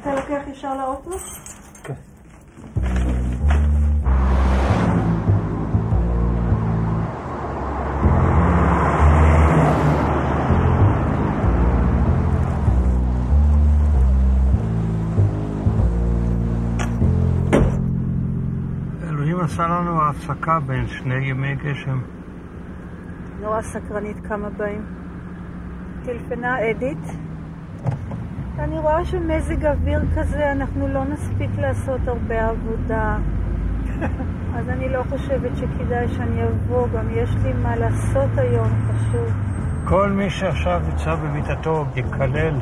אתה לוקח ישר לאוטו? כן. אלוהים עשה לנו הפסקה בין שני ימי גשם. נורא סקרנית כמה באים. טלפנה אדית. אני רואה שמזג אוויר כזה אנחנו לא נספיק לעשות הרבה עבודה. אז אני לא חושבת שכדאי שאני אבוא, גם יש לי מה לעשות היום חשוב. כל מי שעכשיו יצא במיטתו יקלל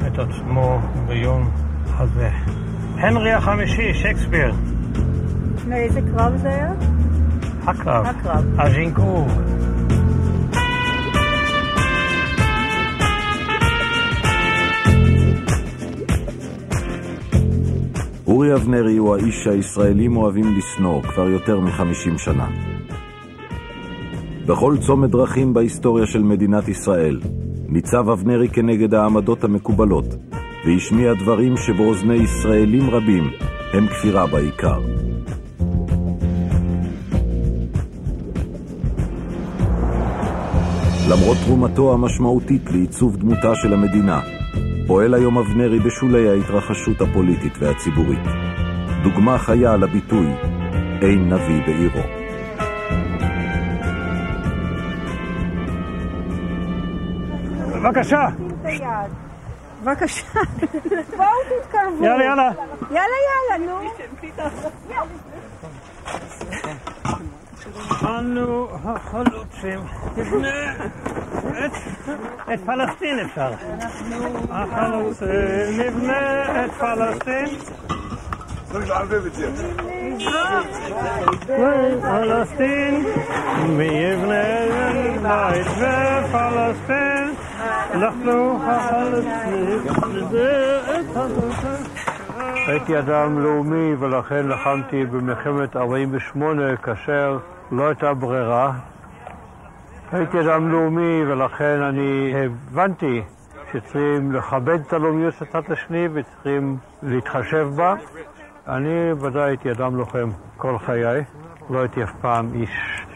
את עצמו ביום הזה. הנרי החמישי, שייקספיר. מאיזה קרב זה היה? הקרב. הקרב. אז'ינקור. אורי אבנרי הוא האיש שהישראלים אוהבים לשנוא כבר יותר מ-50 שנה. בכל צומת דרכים בהיסטוריה של מדינת ישראל ניצב אבנרי כנגד העמדות המקובלות והשמיע דברים שבאוזני ישראלים רבים הם כפירה בעיקר. למרות תרומתו המשמעותית לעיצוב דמותה של המדינה, פועל היום אבנרי בשולי ההתרחשות הפוליטית והציבורית. דוגמה חיה לביטוי, אין נביא בעירו. בבקשה. בבקשה. בואו תתקרבו. יאללה, יאללה. יאללה, נו. אנו החלוצים נבנה את פלסטין אפשר. החלוצים נבנה את פלסטין. פלסטין מי יבנה בית בפלסטין. אנחנו החלוצים נבנה את פלסטין. הייתי אדם לאומי ולכן לחמתי במלחמת 48 כאשר לא הייתה ברירה. הייתי אדם לאומי ולכן אני הבנתי שצריכים לכבד את הלאומיות של הצד השני וצריכים להתחשב בה. אני ודאי הייתי אדם לוחם כל חיי, לא הייתי אף פעם איש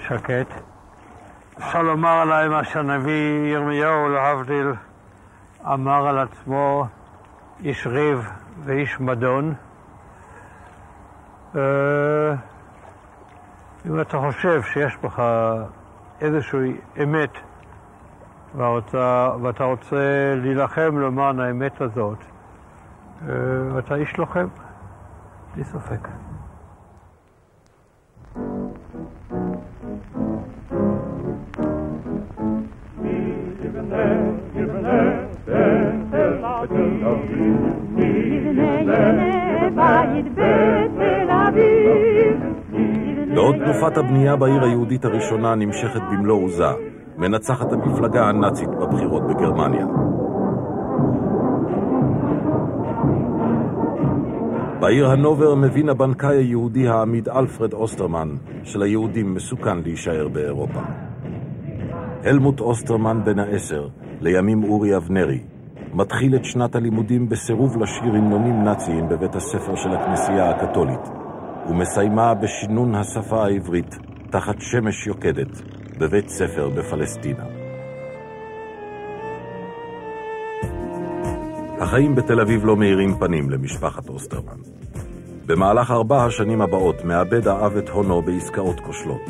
שקט. אפשר לומר עליי מה שהנביא ירמיהו להבדיל אמר על עצמו, איש ריב ואיש מדון. אם אתה חושב שיש בך איזושהי אמת ואתה רוצה להילחם למען האמת הזאת, אתה איש לוחם, בלי ספק. בעוד תנופת הבנייה בעיר היהודית הראשונה נמשכת במלוא עוזה, מנצחת המפלגה הנאצית בבחירות בגרמניה. בעיר הנובר מבין הבנקאי היהודי העמיד אלפרד אוסטרמן שליהודים מסוכן להישאר באירופה. הלמוט אוסטרמן בן ה-10, לימים אורי אבנרי, מתחיל את שנת הלימודים בסירוב לשיר המנונים נאציים בבית הספר של הכנסייה הקתולית, ומסיימה בשינון השפה העברית תחת שמש יוקדת בבית ספר בפלסטינה. החיים בתל אביב לא מאירים פנים למשפחת אוסטרמן. במהלך 4 השנים הבאות מאבד האב את הונו בעסקאות כושלות.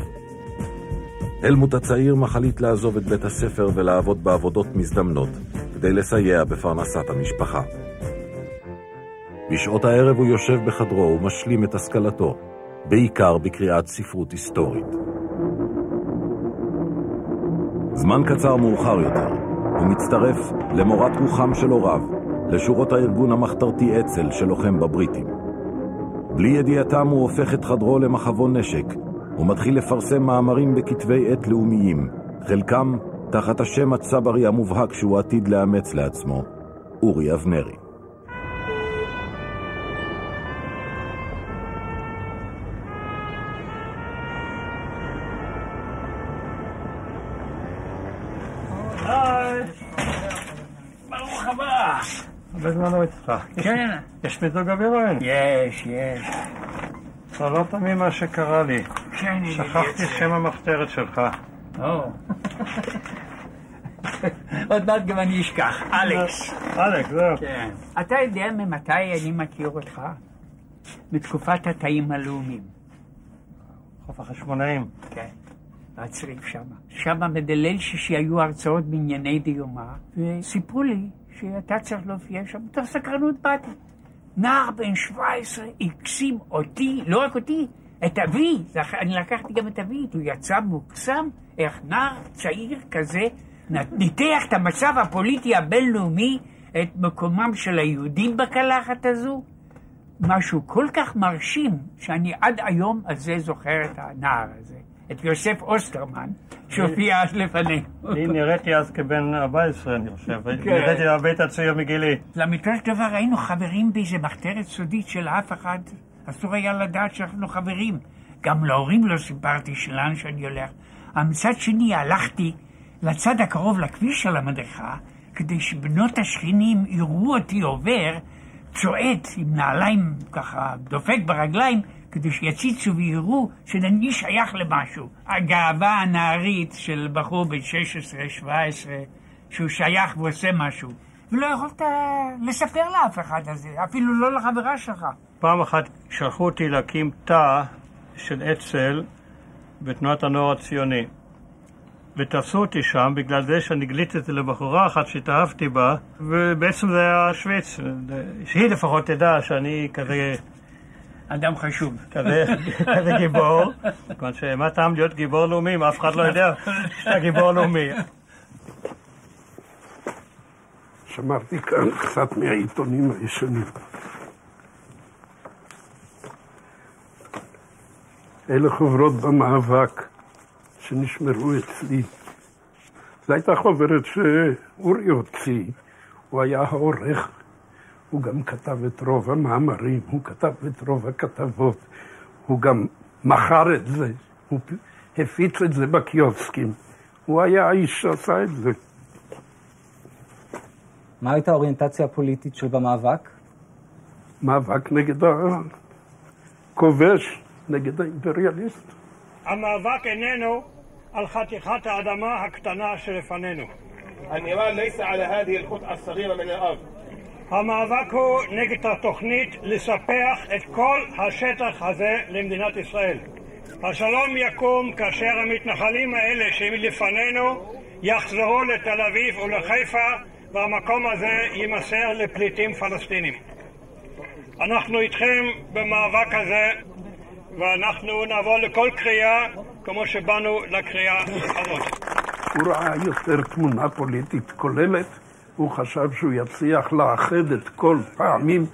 הלמוט הצעיר מחליט לעזוב את בית הספר ולעבוד בעבודות מזדמנות כדי לסייע בפרנסת המשפחה. בשעות הערב הוא יושב בחדרו ומשלים את השכלתו, בעיקר בקריאת ספרות היסטורית. זמן קצר מאוחר יותר, הוא מצטרף למורת רוחם של הוריו, לשורות הארגון המחתרתי אצ"ל שלוחם בבריטים. בלי ידיעתם הוא הופך את חדרו למחבון נשק, ומתחיל לפרסם מאמרים בכתבי עת לאומיים, חלקם תחת השם הצברי המובהק שהוא עתיד לאמץ לעצמו, אורי אבנרי. ברוך הבא. בזמנו איתך. כן. יש מיזוג אוויר או אין? יש. סלמת ממה שקרה לי. כן. שכחתי שם המחתרת שלך. עוד מעט גם אני אשכח. אלכס. אלכס, זהו. כן. אתה יודע ממתי אני מכיר אותך? מתקופת התאים הלאומיים. חוף החשמונאים. כן. הצריף שמה. שמה בליל שישי היו הרצאות בענייני דיומא, וסיפרו לי שאתה צריך להופיע שם. מתוך סקרנות באתי. נער בן 17 הקסים אותי, לא רק אותי, את אבי. אני לקחתי גם את אבי, הוא יצא מוקסם, איך נער צעיר כזה ניתח את המצב הפוליטי הבינלאומי, את מקומם של היהודים בקלחת הזו. משהו כל כך מרשים, שאני עד היום הזה זוכר את הנער הזה. את יוסף אוסטרמן, שהופיע אז לפנינו. אני נראיתי אז כבן 14, אני חושב. נראיתי הרבה את הצעיר מגילי. לאמיתו של דבר היינו חברים באיזה מחתרת סודית של אף אחד. אסור היה לדעת שאנחנו חברים. גם להורים לא סיפרתי שלנו שאני הולך. מצד שני הלכתי לצד הקרוב לכביש של המדרכה, כדי שבנות השכנים יראו אותי עובר, צועד עם נעליים ככה דופק ברגליים, כדי שיציצו ויראו שאני שייך למשהו. הגאווה הנערית של בחור בן 16-17, שהוא שייך ועושה משהו. ולא יכולת לספר לאף אחד הזה, אפילו לא לחברה שלך. פעם אחת שלחו אותי להקים תא של אצ"ל בתנועת הנוער הציוני. ותפסו אותי שם בגלל זה שאני גיליתי לבחורה אחת שהתאהבתי בה, ובעצם זה היה שוויץ. שהיא לפחות תדע שאני כזה אדם חשוב. כזה גיבור. כלומר שמה טעם להיות גיבור לאומי, אם אף אחד לא יודע שאתה גיבור לאומי. שמרתי כאן קצת מהעיתונים הישנים. אלה חוברות במאבק שנשמרו אצלי. זו הייתה חוברת שאורי הוציא, הוא היה העורך, הוא גם כתב את רוב המאמרים, הוא כתב את רוב הכתבות, הוא גם מכר את זה, הוא הפיץ את זה בקיוסקים, הוא היה האיש שעשה את זה. מה הייתה האוריינטציה הפוליטית של במאבק? מאבק נגד הכובש, נגד האימפריאליסט. המאבק איננו על חתיכת האדמה הקטנה שלפנינו. النيران ليس على هذه القطعة الصغيرة من الأرض. המאבק הוא נגד התוכנית לספח את כל השטח הזה למדינת ישראל. השלום יקום כאשר המתנחלים האלה שהם לפנינו יחזרו לתל אביב ולחיפה, והמקום הזה יימסר לפליטים פלסטינים. אנחנו איתכם במאבק הזה, ואנחנו נעבור לכל קריאה כמו שבאנו לקריאה הזאת. הוא ראה יותר תמונה פוליטית כוללת, הוא חשב שהוא יצליח לאחד את כל פעמים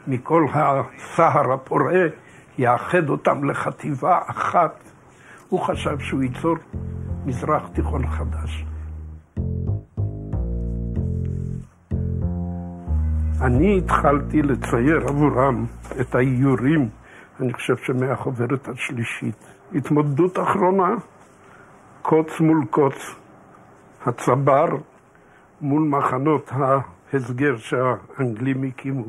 מכל הסהר הפורה, יאחד אותם לחטיבה אחת. הוא חשב שהוא ייצור מזרח תיכון חדש. אני התחלתי לצייר עבורם את האיורים, אני חושב שמהחוברת השלישית. התמודדות אחרונה, קוץ מול קוץ, הצבר מול מחנות ההסגר שהאנגלים הקימו.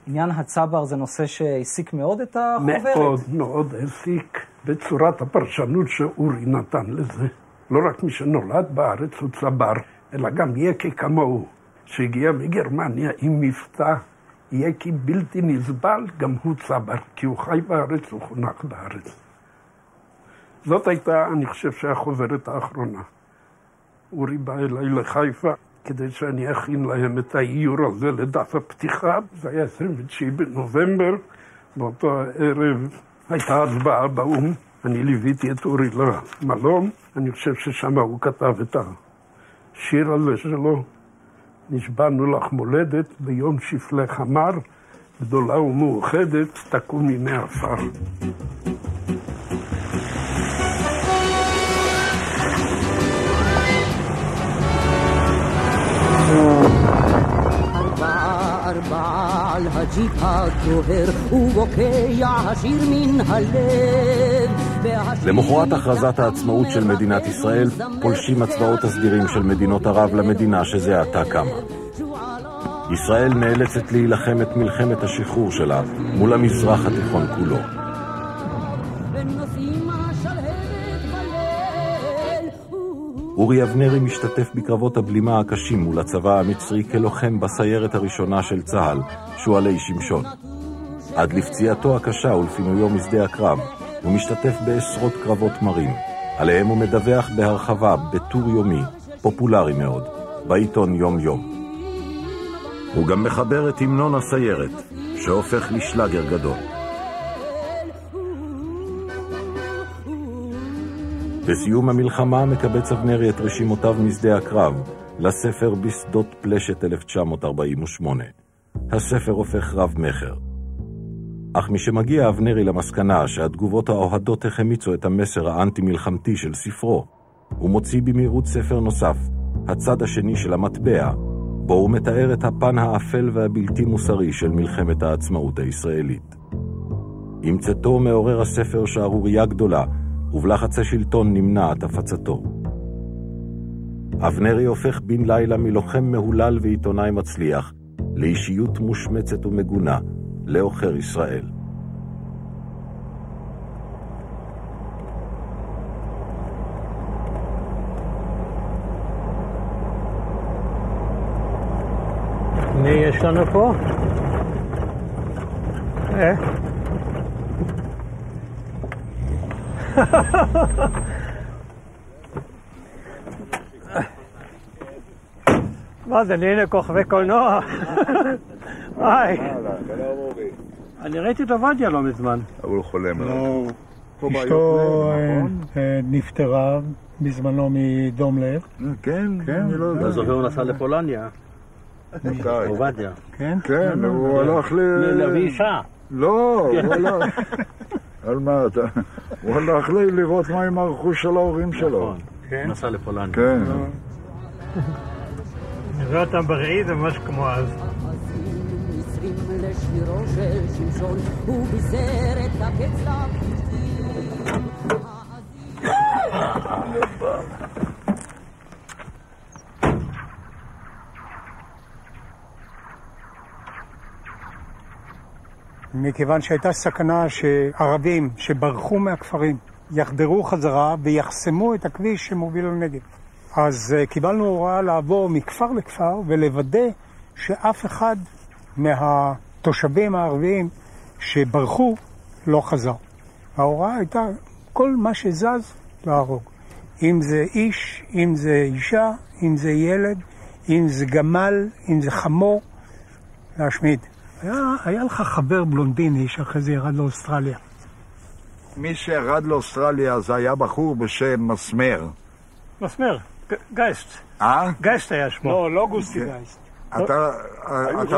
עניין הצבר זה נושא שהעסיק מאוד את החוברת? מאוד מאוד העסיק, בצורת הפרשנות שאורי נתן לזה. לא רק מי שנולד בארץ הוא צבר, אלא גם יקי כמוהו, שהגיע מגרמניה עם מבטא, יקי בלתי נסבל, גם הוא צבר, כי הוא חי בארץ, הוא חונך בארץ. זאת הייתה, אני חושב, שהחוברת האחרונה. אורי בא אליי לחיפה, כדי שאני אכין להם את האיור הזה לדף הפתיחה. זה היה 29 בנובמבר, באותו ערב הייתה הצבעה באום. אני ליוויתי את אורי למלון, אני חושב ששם הוא כתב את השיר הזה שלו. נשבענו לך מולדת, ביום שפלך אמר, גדולה ומאוחדת, תקומי מעפר. ארבע על הג'יפ הדוהר ובוקע השיר מן הלב. למחרת הכרזת העצמאות של מדינת ישראל פולשים הצבאות הסדירים של מדינות ערב למדינה שזה עתה קמה. ישראל נאלצת להילחם את מלחמת השחרור שלה מול המזרח התיכון כולו. אורי אבנרי משתתף בקרבות הבלימה הקשים מול הצבא המצרי כלוחם בסיירת הראשונה של צה"ל, שועלי שמשון. עד לפציעתו הקשה ולפינויו משדה הקרב, הוא משתתף בעשרות קרבות מרים. עליהם הוא מדווח בהרחבה בטור יומי, פופולרי מאוד, בעיתון יום יום. הוא גם מחבר את המנון הסיירת, שהופך לשלאגר גדול. בסיום המלחמה מקבץ אבנרי את רשימותיו משדה הקרב לספר בשדות פלשת 1948. הספר הופך רב מחר. אך משמגיע אבנרי למסקנה שהתגובות האוהדות החמיצו את המסר האנטי-מלחמתי של ספרו, הוא מוציא במהירות ספר נוסף, הצד השני של המטבע, בו הוא מתאר את הפן האפל והבלתי מוסרי של מלחמת העצמאות הישראלית. עם צאתו מעורר הספר שערוריה גדולה, ובלחצי שלטון נמנעת הפצתו. אבנרי הופך בן לילה מלוחם מהולל ועיתונאי מצליח, לאישיות מושמצת ומגונה, לאוחר ישראל. מי יש לנו פה? מה זה, הנה כוכבי קולנוע. היי. אני ראיתי את עובדיה לא מזמן. אבל הוא חולם. אשתו נפטרה בזמנו מדום לב. כן, כן. אתה זוכר הוא נסע לפולניה. עובדיה. כן? כן, הוא הלך להביא אישה. לא, הוא הלך. על מה אתה? הוא הלך לראות מה עם הרכוש של ההורים שלו. כן? נסע לפולניה. כן. נראה אותם בראי, זה ממש כמו אז. מכיוון שהייתה סכנה שערבים שברחו מהכפרים יחדרו חזרה ויחסמו את הכביש שמוביל לנגב. אז קיבלנו הוראה לעבור מכפר לכפר ולוודא שאף אחד מהתושבים הערביים שברחו לא חזר. ההוראה הייתה כל מה שזז להרוג. אם זה איש, אם זה אישה, אם זה ילד, אם זה גמל, אם זה חמור, להשמיד. היה לך חבר בלונדיני שאחרי זה ירד לאוסטרליה. מי שירד לאוסטרליה זה היה בחור בשם מסמר. מסמר? גייסט. גייסט היה שמו. לא גוסטי גייסט. אתה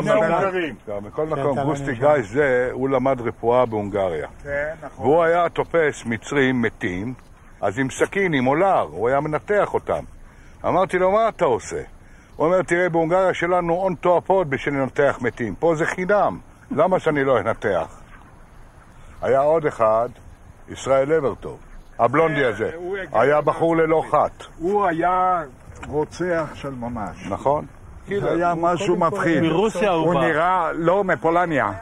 מהונגרים. בכל מקום, גוסטי גייסט זה, הוא למד רפואה בהונגריה. כן, נכון. והוא היה תופס מצרים מתים, אז עם סכין, עם אולר, הוא היה מנתח אותם. אמרתי לו, מה אתה עושה? הוא אומר, תראה, בהונגריה שלנו און תואפות בשביל לנתח מתים. פה זה חינם. למה שאני לא אנתח? היה עוד אחד, ישראל לברטוב. הבלונדי הזה. היה בחור ללא חת. הוא היה רוצח של ממש. נכון? זה היה משהו מפחיד. מרוסיה הוא בא. הוא נראה, לא, מפולניה.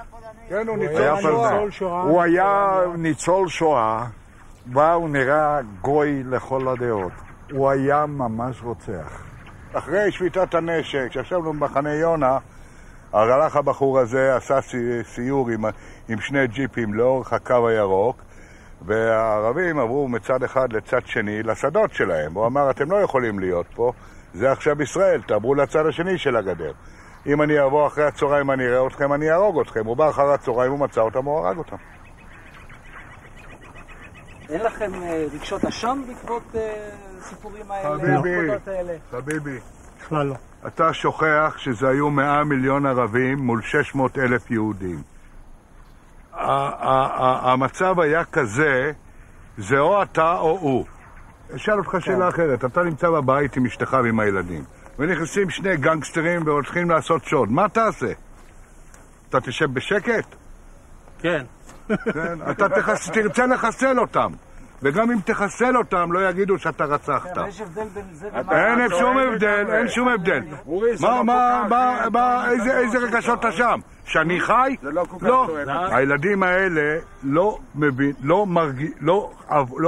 כן, הוא ניצול שואה. הוא היה ניצול שואה, והוא נראה גוי לכל הדעות. הוא היה ממש רוצח. אחרי שביתת הנשק, כשישבנו במחנה יונה, הלך הבחור הזה, עשה סיור עם שני ג'יפים לאורך הקו הירוק, והערבים עברו מצד אחד לצד שני לשדות שלהם. הוא אמר, אתם לא יכולים להיות פה, זה עכשיו ישראל, תעברו לצד השני של הגדר. אם אני אבוא אחרי הצהריים, אני אראה אתכם, אני ארוג אתכם. הוא בא אחרי הצהריים, הוא מצא אותם, הוא הרג אותם. אין לכם רגשות אשם בעקבות סיפורים האלה? חביבי, בכלל לא. אתה שוכח שזה היו 100 מיליון ערבים מול 600,000 יהודים. המצב היה כזה, זה או אתה או הוא. אשאל אותך שאלה אחרת, אתה נמצא בבית עם אשתך ועם הילדים, ונכנסים שני גנגסטרים והולכים לעשות שוד, מה תעשה? אתה תשב בשקט? כן. כן, אתה תרצה לחסל אותם. וגם אם תחסל אותם, לא יגידו שאתה רצחת. יש הבדל בין זה ומה... אין שום הבדל, אין שום הבדל. איזה רגשות אתה שם? שאני חי? לא. הילדים האלה לא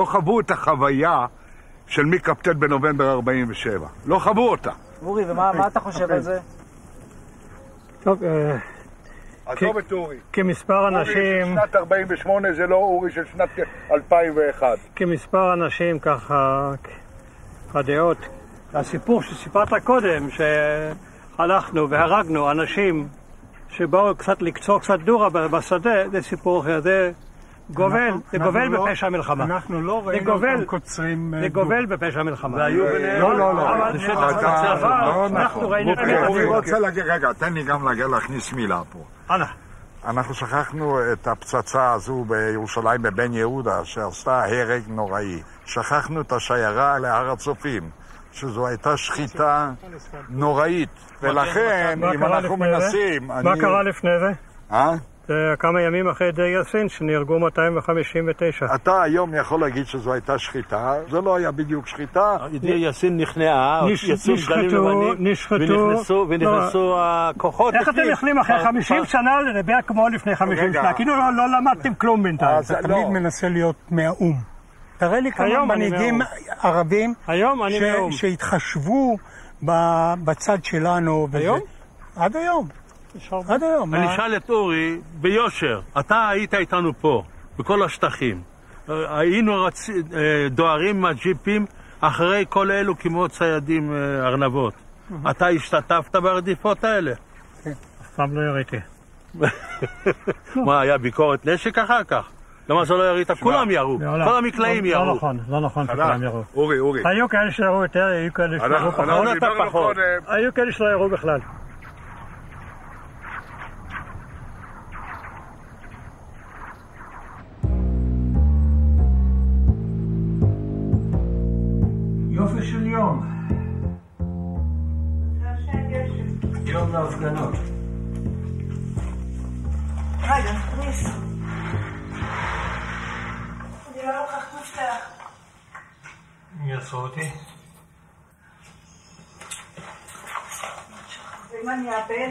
חוו את החוויה של מכ"ט בנובמבר 47. לא חוו אותה. אורי, ומה אתה חושב על זה? טוב, עזוב את אורי. כמספר אנשים... אורי של שנת 48 זה לא אורי של שנת 2001. כמספר אנשים ככה, הדעות. הסיפור שסיפרת קודם, שהלכנו והרגנו אנשים שבאו קצת לקצור קצת דורה בשדה, זה סיפור אחר, זה גובל בפשע המלחמה. אנחנו לא ראינו אותם קוצרים... זה גובל בפשע המלחמה. והיו ביניהם... לא. אנחנו ראינו... אני רוצה להגיד, רגע, תן לי גם להכניס מילה פה. אנא. אנחנו שכחנו את הפצצה הזו בירושלים בבן יהודה, שעשתה הרג נוראי. שכחנו את השיירה להר הצופים, שזו הייתה שחיטה נוראית. ולכן, אם אנחנו מנסים... מה קרה לפני זה? כמה ימים אחרי דיר יאסין, שנהרגו 259. אתה היום יכול להגיד שזו הייתה שחיטה, זה לא היה בדיוק שחיטה. דיר יאסין נכנעה, יצאו גלים לבנים, ונכנסו הכוחות. איך אתם יכולים אחרי 50 שנה לדבר כמו לפני 50 שנה? כאילו לא למדתם כלום בינתיים. אתה תמיד מנסה להיות מהאום. תראה לי כמה מנהיגים ערבים שהתחשבו בצד שלנו. היום? עד היום. עד היום. אני אשאל את אורי, ביושר, אתה היית איתנו פה, בכל השטחים. היינו דוהרים מהג'יפים אחרי כל אלו כמו ציידים ארנבות. אתה השתתפת ברדיפות האלה? אף פעם לא יריתי. מה, היה ביקורת נשק אחר כך? למה זה לא ירית? כולם ירו, כל המקלעים ירו. לא נכון שכולם ירו. אורי. היו כאלה שירו יותר, היו כאלה שירו פחות. היו כאלה שלא ירו בכלל. יופי של יום. יום להפגנות. רגע, תכניס. אני לא לוקחת מפתח. יעשו אותי. ואם אני אאבד?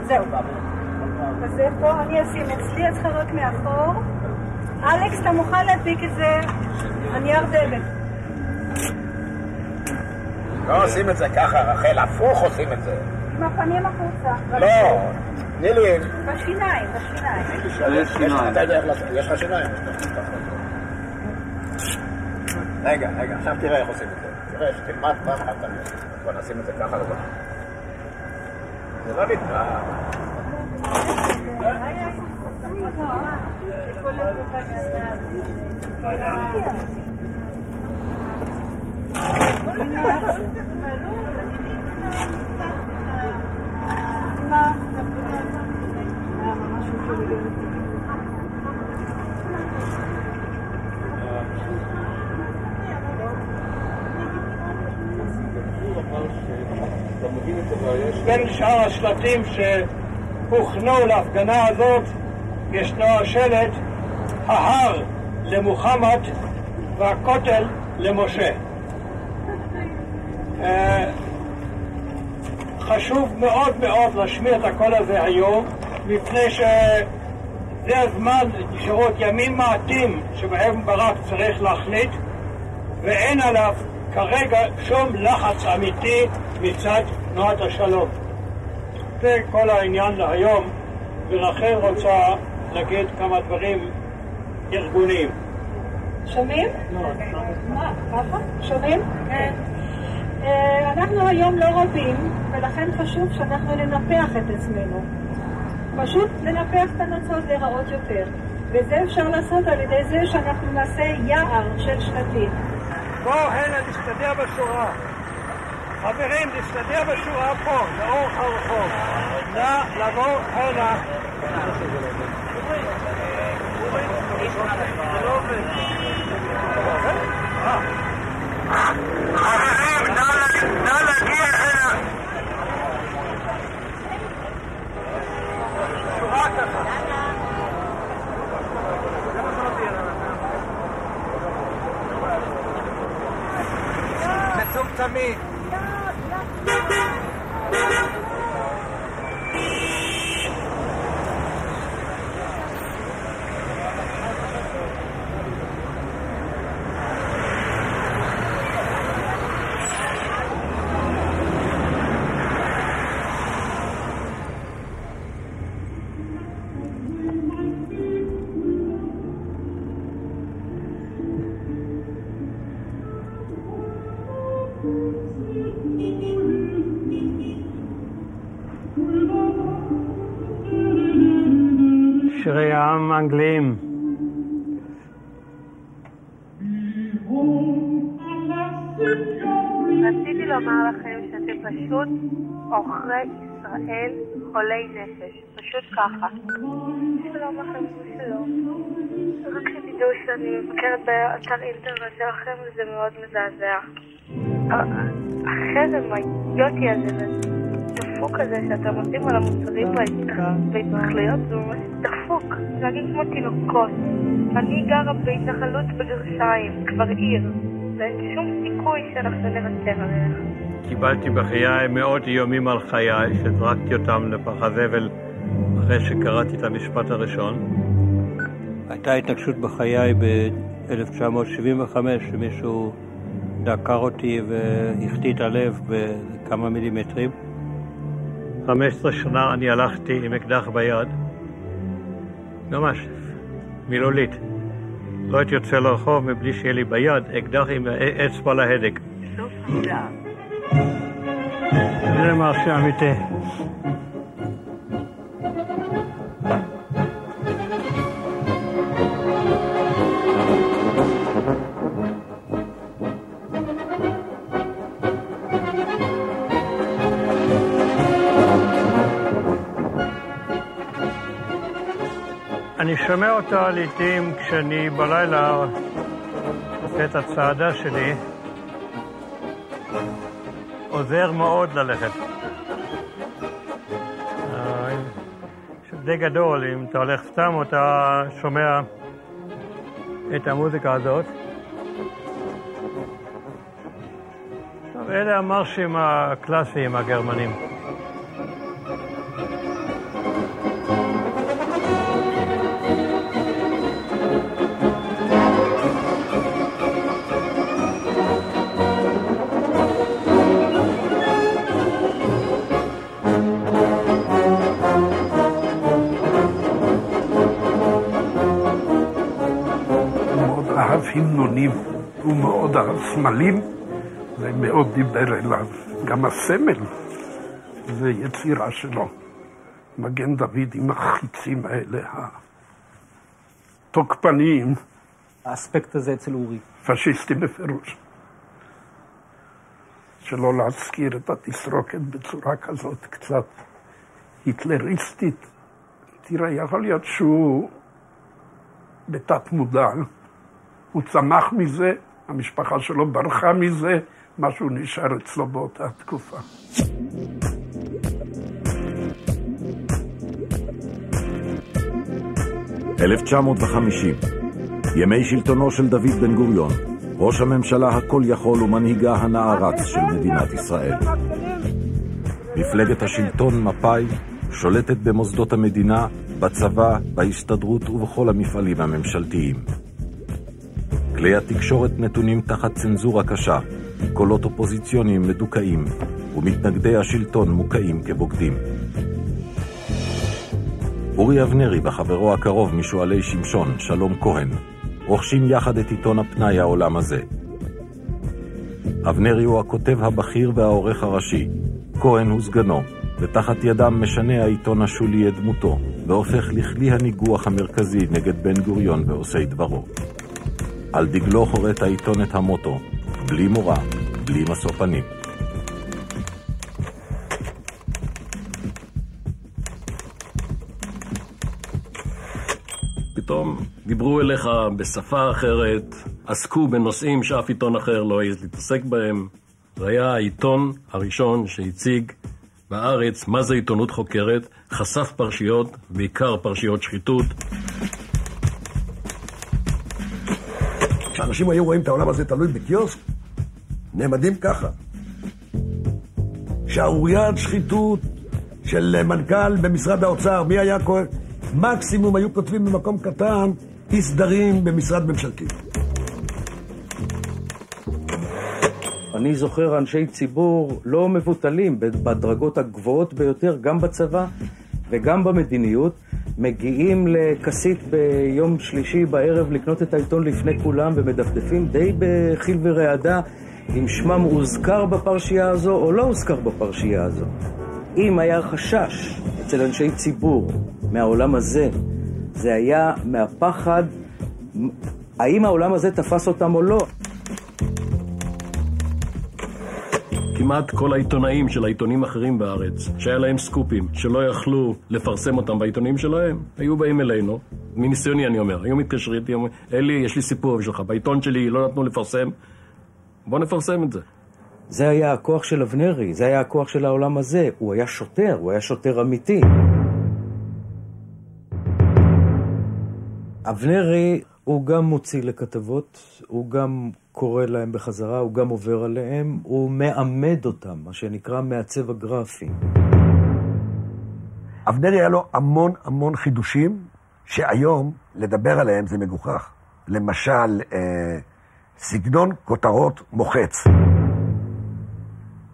זהו. אז זה פה, אני אשים אצלי, את צריכה רק מאחור. אלכס, אתה מוכן להדביק את זה? הנייר דבק. לא עושים את זה ככה, רחל, הפוך עושים את זה. עם הפנים החוצה. לא, תני לי. בשיניים. יש שיניים. יש לך שיניים. רגע, עכשיו תראה איך עושים את זה. תראה, תלמד פעם אחת תמיד. בוא נשים את זה ככה לבוא. זה לא נקרא. בין שאר השלטים שהוכנו להפגנה הזאת ישנו השלט ההר למוחמד והכותל למשה. חשוב מאוד מאוד להשמיע את הקול הזה היום, מפני שזה הזמן, נשארו עוד ימים מעטים שבהם ברק צריך להחליט, ואין עליו כרגע שום לחץ אמיתי מצד תנועת השלום. זה כל העניין להיום, ורחל רוצה להגיד כמה דברים ארגוניים. שומעים? מה? ככה? שומעים? כן. אנחנו היום לא רבים, ולכן חשוב שאנחנו ננפח את עצמנו. פשוט לנפח את הנוצות להיראות יותר. וזה אפשר לעשות על ידי זה שאנחנו נעשה יער של שלטים. בואו הנה, נסתדר בשורה. חברים, נסתדר בשורה פה, לאורך הרחוב. נא לבוא הנה. תמיד. שירי העם האנגליים. רציתי לומר לכם שאתם פשוט עוכרי ישראל חולי נפש, פשוט ככה. שלום לכם, שלום. רק שתדעו שאני מבקרת באתר אינטרנט שלכם וזה מאוד מזעזע. החרם האידיוטי הזה, דפוק הזה שאתם עושים על המוצרים בהתנחלויות, זה ממש דפוק. זה להגיד כמו תינוקות. אני גרה בהתנחלות בגרשיים, כבר עיר. ואין שום סיכוי שאנחנו נוותר עליה. קיבלתי בחיי מאות איומים על חיי, שזרקתי אותם לפח הזבל אחרי שקראתי את המשפט הראשון. הייתה התנגשות בחיי ב-1975, שמישהו דקר אותי והחטיא את הלב בכמה מילימטרים. 15 שנה אני הלכתי עם אקדח ביד, ממש מילולית. לא הייתי יוצא לרחוב מבלי שיהיה לי ביד אקדח עם אצבע להדק. זה מרשה אמיתי. אני שומע אותה לעתים כשאני בלילה עושה את הצעדה שלי. עוזר מאוד ללכת. די גדול, אם אתה הולך סתם אתה שומע את המוזיקה הזאת. אלה המרשים הקלאסיים הגרמנים. המנונים, הוא מאוד אהב סמלים ומאוד דיבר אליו. גם הסמל זה יצירה שלו. מגן דוד עם החיצים האלה התוקפניים. האספקט הזה אצל אורי. פשיסטי בפירוש. שלא להזכיר את התסרוקת בצורה כזאת קצת היטלריסטית. תראה, יכול להיות שהוא בתת מודע. הוא צמח מזה, המשפחה שלו ברחה מזה, משהו נשאר אצלו באותה תקופה. ב-1950, ימי שלטונו של דוד בן גוריון, ראש הממשלה הכל יכול ומנהיגה הנערץ של מדינת ישראל. מפלגת השלטון מפא"י שולטת במוסדות המדינה, בצבא, בהסתדרות ובכל המפעלים הממשלתיים. כלי התקשורת נתונים תחת צנזורה קשה, קולות אופוזיציוניים מדוכאים, ומתנגדי השלטון מוקעים כבוגדים. אורי אבנרי וחברו הקרוב משואלי שמשון, שלום כהן, רוכשים יחד את עיתון הפנאי העולם הזה. אבנרי הוא הכותב הבכיר והעורך הראשי, כהן הוא סגנו, ותחת ידם משנה העיתון השולי את דמותו, והופך לכלי הניגוח המרכזי נגד בן גוריון ועושי דברו. על דגלו חורט העיתון את המוטו, בלי מורא, בלי משוא פנים. פתאום דיברו אליך בשפה אחרת, עסקו בנושאים שאף עיתון אחר לא העז להתעסק בהם. זה היה העיתון הראשון שהציג בארץ מה זה עיתונות חוקרת, חשף פרשיות, בעיקר פרשיות שחיתות. כשאנשים היו רואים את העולם הזה תלוי בקיוסק, נעמדים ככה. שערוריית שחיתות של מנכ"ל במשרד האוצר, מי היה קורא? מקסימום היו כותבים במקום קטן, אי סדרים במשרד ממשלתי. אני זוכר אנשי ציבור לא מבוטלים בדרגות הגבוהות ביותר, גם בצבא וגם במדיניות, מגיעים לקסית ביום שלישי בערב לקנות את העיתון לפני כולם ומדפדפים די בחיל ורעדה אם שמם הוזכר בפרשייה הזו או לא הוזכר בפרשייה הזו. אם היה חשש אצל אנשי ציבור מהעולם הזה, זה היה מהפחד האם העולם הזה תפס אותם או לא. כמעט כל העיתונאים של העיתונים אחרים בארץ, שהיה להם סקופים, שלא יכלו לפרסם אותם בעיתונים שלהם, היו באים אלינו, מניסיוני אני אומר, היו מתקשרים, אלי, יש לי סיפור שלך, בעיתון שלי לא נתנו לפרסם, בוא נפרסם את זה. זה היה הכוח של אבנרי, זה היה הכוח של העולם הזה, הוא היה שוטר, הוא היה שוטר אמיתי. אבנרי הוא גם מוציא לכתבות, הוא גם קורא להם בחזרה, הוא גם עובר עליהם, הוא מעמד אותם, מה שנקרא מעצב הגרפי. אבנרי היה לו המון חידושים, שהיום לדבר עליהם זה מגוחך. למשל, סגנון כותרות מוחץ.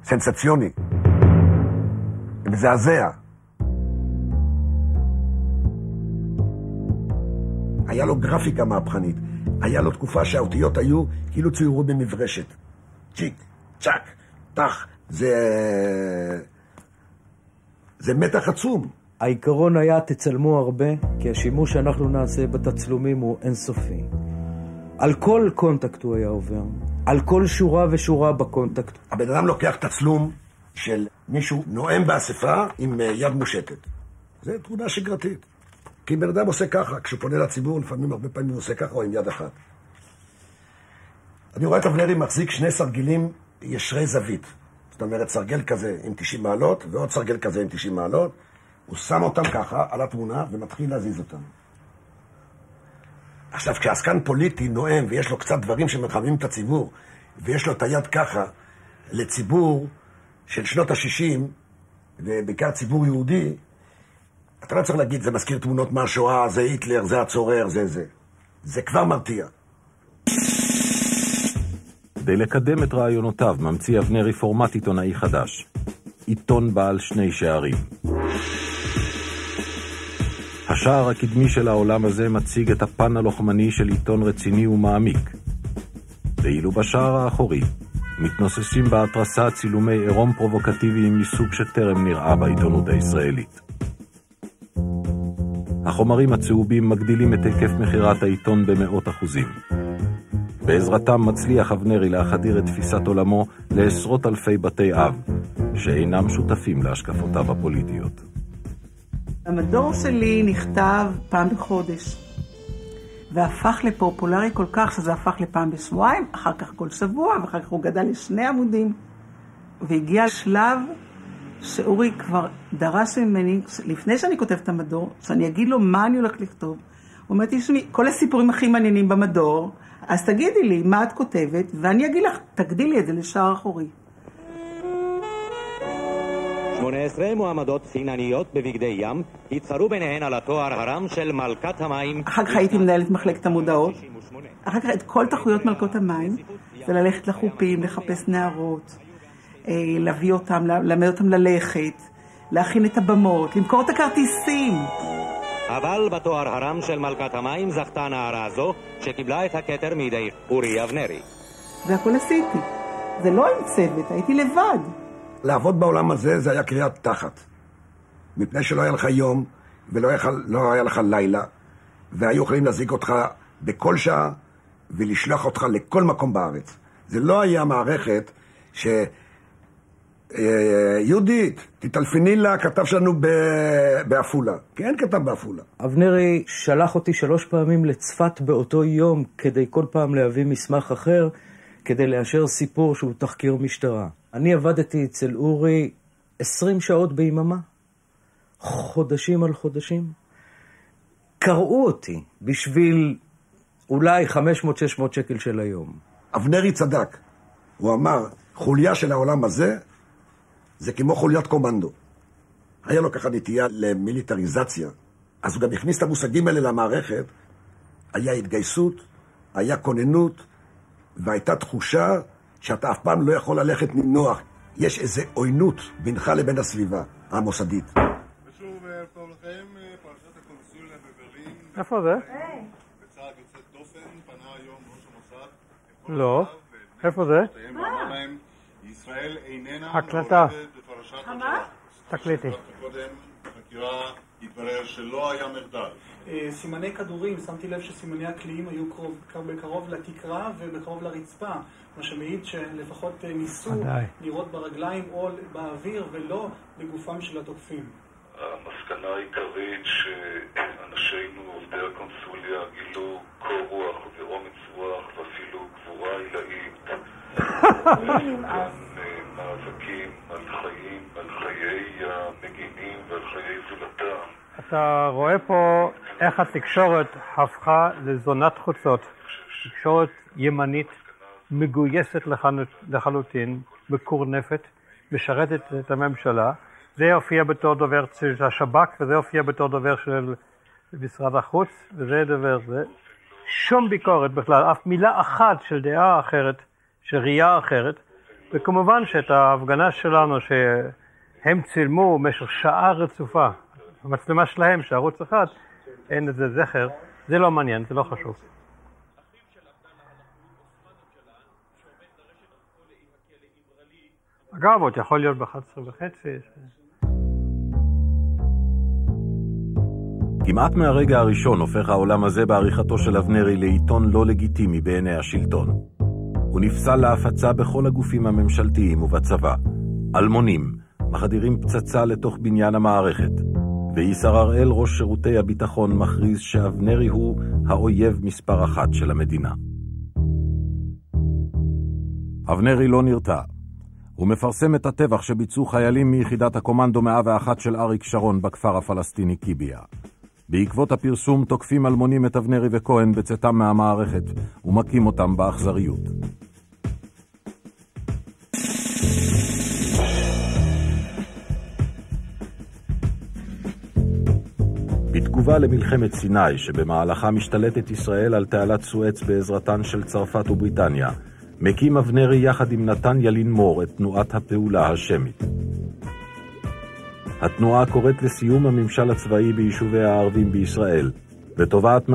סנסציוני. מזעזע. היה לו גרפיקה מהפכנית. היה לו תקופה שהאותיות היו כאילו צוירו במברשת. צ'יק, צ'ק, טח. זה מתח עצום. העיקרון היה תצלמו הרבה, כי השימוש שאנחנו נעשה בתצלומים הוא אינסופי. על כל קונטקט הוא היה עובר. על כל שורה ושורה בקונטקט. הבן אדם לוקח תצלום של מישהו נואם באספה עם יד מושטת. זה תמונה שגרתית. כי בן אדם עושה ככה, כשהוא פונה לציבור, לפעמים הרבה פעמים הוא עושה ככה או עם יד אחת. אני רואה את אבנרי מחזיק שני סרגילים ישרי זווית. זאת אומרת, סרגל כזה עם 90 מעלות, ועוד סרגל כזה עם 90 מעלות. הוא שם אותם ככה על התמונה ומתחיל להזיז אותם. עכשיו, כשעסקן פוליטי נואם ויש לו קצת דברים שמרחבים את הציבור, ויש לו את היד ככה לציבור של שנות ה-60, ובעיקר ציבור יהודי, אתה לא צריך להגיד, זה מזכיר תמונות מהשואה, זה היטלר, זה הצורר, זה. זה כבר מרתיע. כדי לקדם את רעיונותיו, ממציא אבנרי פורמט עיתונאי חדש. עיתון בעל שני שערים. השער הקדמי של העולם הזה מציג את הפן הלוחמני של עיתון רציני ומעמיק. ואילו בשער האחורי מתנוססים בהתרסה צילומי עירום פרובוקטיביים מסוג שטרם נראה בעיתונות הישראלית. החומרים הצהובים מגדילים את היקף מחירת העיתון ב100%. בעזרתם מצליח אבנרי להחדיר את תפיסת עולמו לעשרות אלפי בתי אב, שאינם שותפים להשקפותיו הפוליטיות. המדור שלי נכתב פעם בחודש, והפך לפופולרי כל כך שזה הפך לפעם בשבועיים, אחר כך כל שבוע, ואחר כך הוא גדל לשני עמודים, והגיע שלב שאורי כבר דרש ממני, לפני שאני כותבת את המדור, שאני אגיד לו מה אני הולך לכתוב. הוא אומר, תשמעי, כל הסיפורים הכי מעניינים במדור, אז תגידי לי מה את כותבת, ואני אגיד לך, תגדילי את זה לשער אחורי. 18 מועמדות חינניות בבגדי ים התחרו ביניהן על התואר הרם של מלכת המים. אחר כך הייתי מנהלת מחלקת המודעות. אחר כך את כל תחרויות מלכות המים, וללכת לחופים, לחפש נערות, להביא אותם, ללמד אותם ללכת, להכין את הבמות, למכור את הכרטיסים. אבל בתואר הרם של מלכת המים זכתה נערה זו שקיבלה את הכתר מידי אורי אבנרי. והכל עשיתי. זה לא עם צוות, הייתי לבד. לעבוד בעולם הזה זה היה קריאת תחת. מפני שלא היה לך יום ולא היה לך לילה, והיו יכולים להזיק אותך בכל שעה ולשלוח אותך לכל מקום בארץ. זה לא היה מערכת יהודית, תטלפני לה, כתב שלנו באפולה. כן, כתב באפולה. אבנרי שלח אותי 3 פעמים לצפת באותו יום, כדי כל פעם להביא מסמך אחר, כדי לאשר סיפור שהוא תחקיר משטרה. אני עבדתי אצל אורי 20 שעות ביממה, חודשים על חודשים. קראו אותי בשביל אולי 500-600 שקל של היום. אבנרי צדק. הוא אמר, חוליה של העולם הזה, זה כמו חוליית קומנדו. היה לו ככה נטייה למיליטריזציה, אז הוא גם הכניס את המושגים האלה למערכת. היה התגייסות, היה כוננות, והייתה תחושה שאתה אף פעם לא יכול ללכת נינוח. יש איזו עוינות בינך לבין הסביבה המוסדית. ושוב, פה לכם, פרשת הקונסוליה בברלין. איפה זה? בצעד יוצאת דופן, פנה היום ראש המוסד. לא. איפה זה? ישראל איננה הקלטה. בפרשת תקליטי. קודם בחקירה התברר שלא היה מחדל. סימני כדורים, שמתי לב שסימני הקליעים היו בקרוב לתקרה ובקרוב לרצפה, מה שמעיד שלפחות ניסו לראות ברגליים או באוויר ולא בגופם של התוקפים. המסקנה העיקרית שאנשינו עובדי הקונסוליה גילו קור רוח ואומץ רוח ואפילו גבורה עילאית. מאבקים על חיים, על חיי המגינים ועל חיי זולתם. אתה רואה פה איך התקשורת הפכה לזונת חוצות. תקשורת ימנית, מגויסת לחלוטין, מקורנפת, משרתת את הממשלה. זה יופיע בתור דובר של השב"כ, וזה יופיע בתור דובר של משרד החוץ, וזה דובר זה. שום ביקורת בכלל, אף מילה אחת של דעה אחרת, של ראייה אחרת. וכמובן שאת ההפגנה שלנו שהם צילמו במשך שעה רצופה, המצלמה שלהם, שערוץ אחד, אין איזה זכר, זה לא מעניין, זה לא חשוב. אגב, עוד יכול להיות ב-11:30. כמעט מהרגע הראשון הופך העולם הזה בעריכתו של אבנרי לעיתון לא לגיטימי בעיני השלטון. הוא נפסל להפצה בכל הגופים הממשלתיים ובצבא. אלמונים מחדירים פצצה לתוך בניין המערכת, וישר הראל ראש שירותי הביטחון מכריז שאבנרי הוא האויב מספר 1 של המדינה. אבנרי לא נרתע. הוא מפרסם את הטבח שביצעו חיילים מיחידת הקומנדו 101 של אריק שרון בכפר הפלסטיני קיביה. בעקבות הפרסום תוקפים אלמונים את אבנרי וכהן בצאתם מהמערכת ומכים אותם באכזריות. בתגובה למלחמת סיני שבמהלכה משתלטת ישראל על תעלת סואץ בעזרתן של צרפת ובריטניה, מקים אבנרי יחד עם נתן ילין מור את תנועת הפעולה השמית. התנועה קוראת לסיום הממשל הצבאי ביישובי הערבים בישראל, ותובעת